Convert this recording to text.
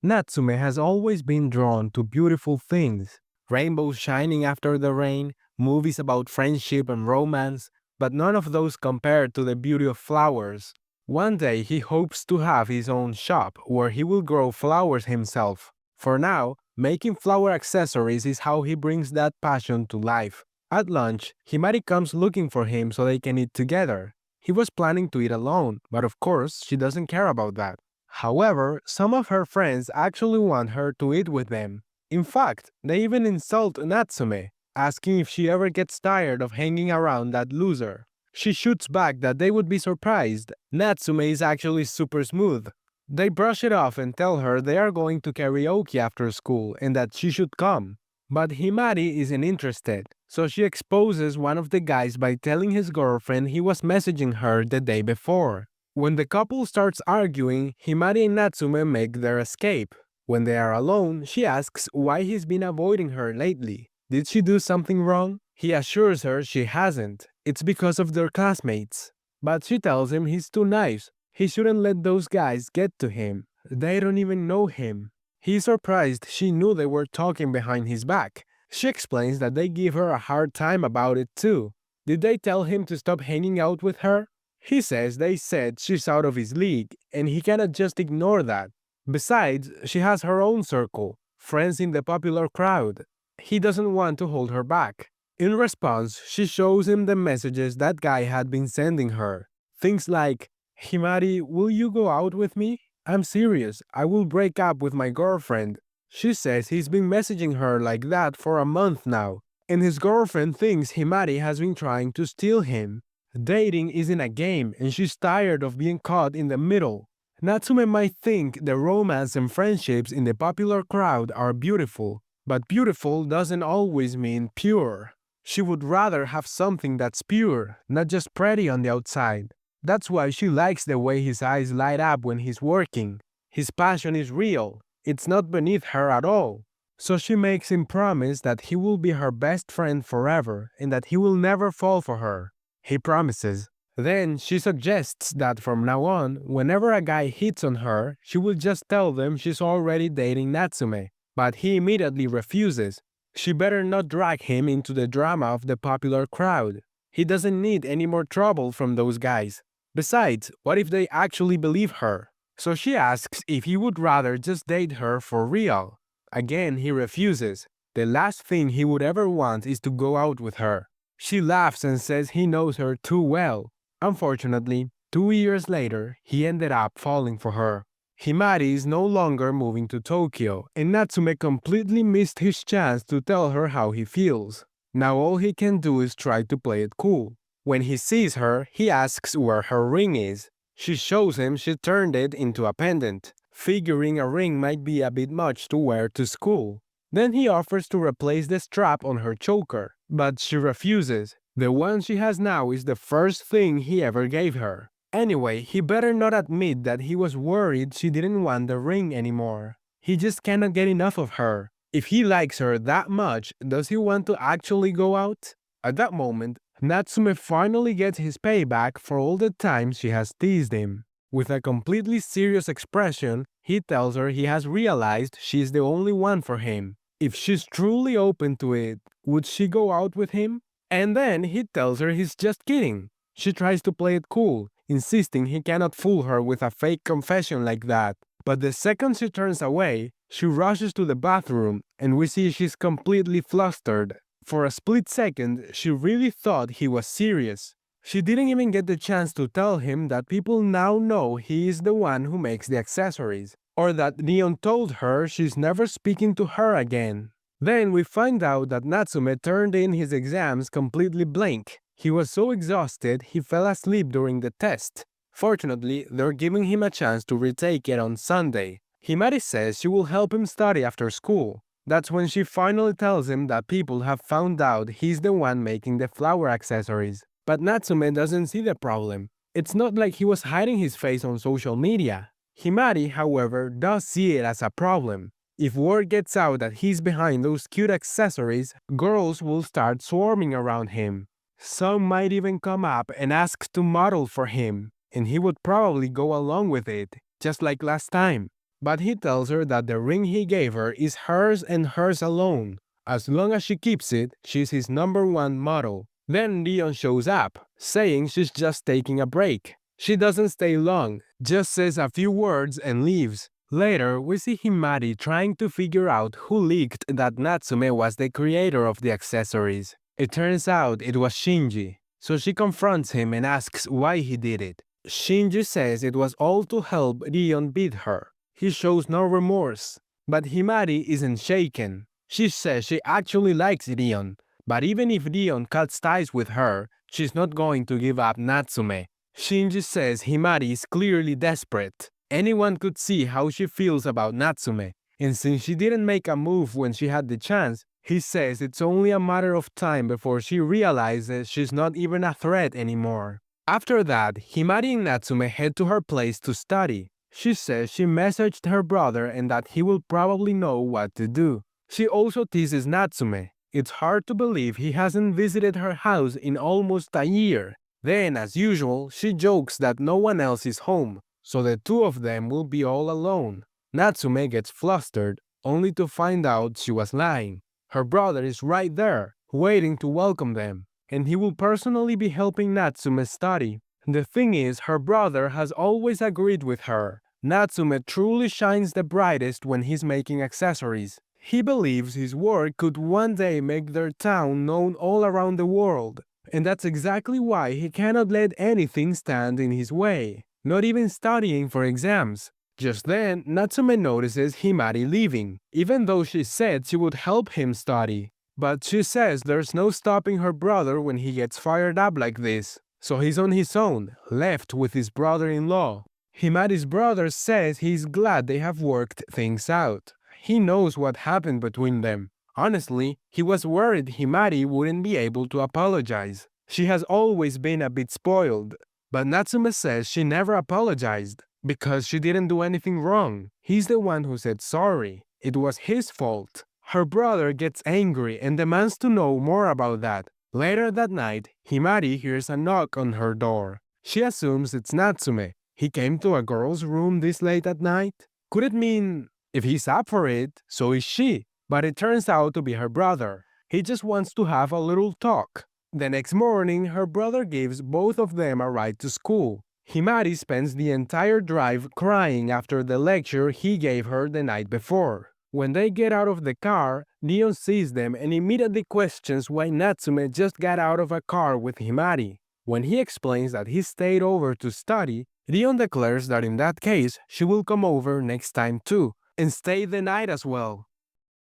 Natsume has always been drawn to beautiful things. Rainbows shining after the rain, movies about friendship and romance, but none of those compare to the beauty of flowers. One day he hopes to have his own shop where he will grow flowers himself. For now, making flower accessories is how he brings that passion to life. At lunch, Himari comes looking for him so they can eat together. He was planning to eat alone, but of course, she doesn't care about that. However, some of her friends actually want her to eat with them. In fact, they even insult Natsume, asking if she ever gets tired of hanging around that loser. She shoots back that they would be surprised. Natsume is actually super smooth. They brush it off and tell her they are going to karaoke after school and that she should come. But Himari isn't interested, so she exposes one of the guys by telling his girlfriend he was messaging her the day before. When the couple starts arguing, Himari and Natsume make their escape. When they are alone, she asks why he's been avoiding her lately. Did she do something wrong? He assures her she hasn't. It's because of their classmates. But she tells him he's too nice. He shouldn't let those guys get to him. They don't even know him. He's surprised she knew they were talking behind his back. She explains that they give her a hard time about it too. Did they tell him to stop hanging out with her? He says they said she's out of his league, and he cannot just ignore that. Besides, she has her own circle, friends in the popular crowd. He doesn't want to hold her back. In response, she shows him the messages that guy had been sending her. Things like, Himari, will you go out with me? I'm serious, I will break up with my girlfriend. She says he's been messaging her like that for a month now, and his girlfriend thinks Himari has been trying to steal him. Dating isn't a game, and she's tired of being caught in the middle. Natsume might think the romance and friendships in the popular crowd are beautiful, but beautiful doesn't always mean pure. She would rather have something that's pure, not just pretty on the outside. That's why she likes the way his eyes light up when he's working. His passion is real, it's not beneath her at all. So she makes him promise that he will be her best friend forever and that he will never fall for her. He promises. Then she suggests that from now on, whenever a guy hits on her, she will just tell them she's already dating Natsume. But he immediately refuses. She better not drag him into the drama of the popular crowd. He doesn't need any more trouble from those guys. Besides, what if they actually believe her? So she asks if he would rather just date her for real. Again, he refuses. The last thing he would ever want is to go out with her. She laughs and says he knows her too well. Unfortunately, 2 years later, he ended up falling for her. Himari is no longer moving to Tokyo, and Natsume completely missed his chance to tell her how he feels. Now all he can do is try to play it cool. When he sees her, he asks where her ring is. She shows him she turned it into a pendant, figuring a ring might be a bit much to wear to school. Then he offers to replace the strap on her choker, but she refuses. The one she has now is the first thing he ever gave her. Anyway, he better not admit that he was worried she didn't want the ring anymore. He just cannot get enough of her. If he likes her that much, does he want to actually go out? At that moment, Natsume finally gets his payback for all the times she has teased him. With a completely serious expression, he tells her he has realized she's the only one for him. If she's truly open to it, would she go out with him? And then he tells her he's just kidding. She tries to play it cool, insisting he cannot fool her with a fake confession like that. But the second she turns away, she rushes to the bathroom, and we see she's completely flustered. For a split second, she really thought he was serious. She didn't even get the chance to tell him that people now know he is the one who makes the accessories, or that Neon told her she's never speaking to her again. Then we find out that Natsume turned in his exams completely blank. He was so exhausted he fell asleep during the test. Fortunately, they're giving him a chance to retake it on Sunday. Himari says she will help him study after school. That's when she finally tells him that people have found out he's the one making the flower accessories. But Natsume doesn't see the problem. It's not like he was hiding his face on social media. Himari, however, does see it as a problem. If word gets out that he's behind those cute accessories, girls will start swarming around him. Some might even come up and ask to model for him, and he would probably go along with it, just like last time. but he tells her that the ring he gave her is hers and hers alone. As long as she keeps it, she's his number one model. Then Leon shows up, saying she's just taking a break. She doesn't stay long, just says a few words and leaves. Later, we see Himari trying to figure out who leaked that Natsume was the creator of the accessories. It turns out it was Shinji, so she confronts him and asks why he did it. Shinji says it was all to help Rion beat her. He shows no remorse, but Himari isn't shaken. She says she actually likes Rion, but even if Rion cuts ties with her, she's not going to give up Natsume. Shinji says Himari is clearly desperate. Anyone could see how she feels about Natsume, and since she didn't make a move when she had the chance, he says it's only a matter of time before she realizes she's not even a threat anymore. After that, Himari and Natsume head to her place to study. She says she messaged her brother and that he will probably know what to do. She also teases Natsume. It's hard to believe he hasn't visited her house in almost a year. Then, as usual, she jokes that no one else is home, so the two of them will be all alone. Natsume gets flustered, only to find out she was lying. Her brother is right there, waiting to welcome them, and he will personally be helping Natsume study. The thing is, her brother has always agreed with her. Natsume truly shines the brightest when he's making accessories. He believes his work could one day make their town known all around the world, and that's exactly why he cannot let anything stand in his way, not even studying for exams. Just then, Natsume notices Himari leaving, even though she said she would help him study. But she says there's no stopping her brother when he gets fired up like this, so he's on his own, left with his brother-in-law. Himari's brother says he's glad they have worked things out. He knows what happened between them. Honestly, he was worried Himari wouldn't be able to apologize. She has always been a bit spoiled, but Natsume says she never apologized because she didn't do anything wrong. He's the one who said sorry. It was his fault. Her brother gets angry and demands to know more about that. Later that night, Himari hears a knock on her door. She assumes it's Natsume. He came to a girl's room this late at night? Could it mean if he's up for it, so is she? But it turns out to be her brother. He just wants to have a little talk. The next morning, her brother gives both of them a ride to school. Himari spends the entire drive crying after the lecture he gave her the night before. When they get out of the car, Leon sees them and immediately questions why Natsume just got out of a car with Himari. When he explains that he stayed over to study, Leon declares that in that case, she will come over next time too, and stay the night as well.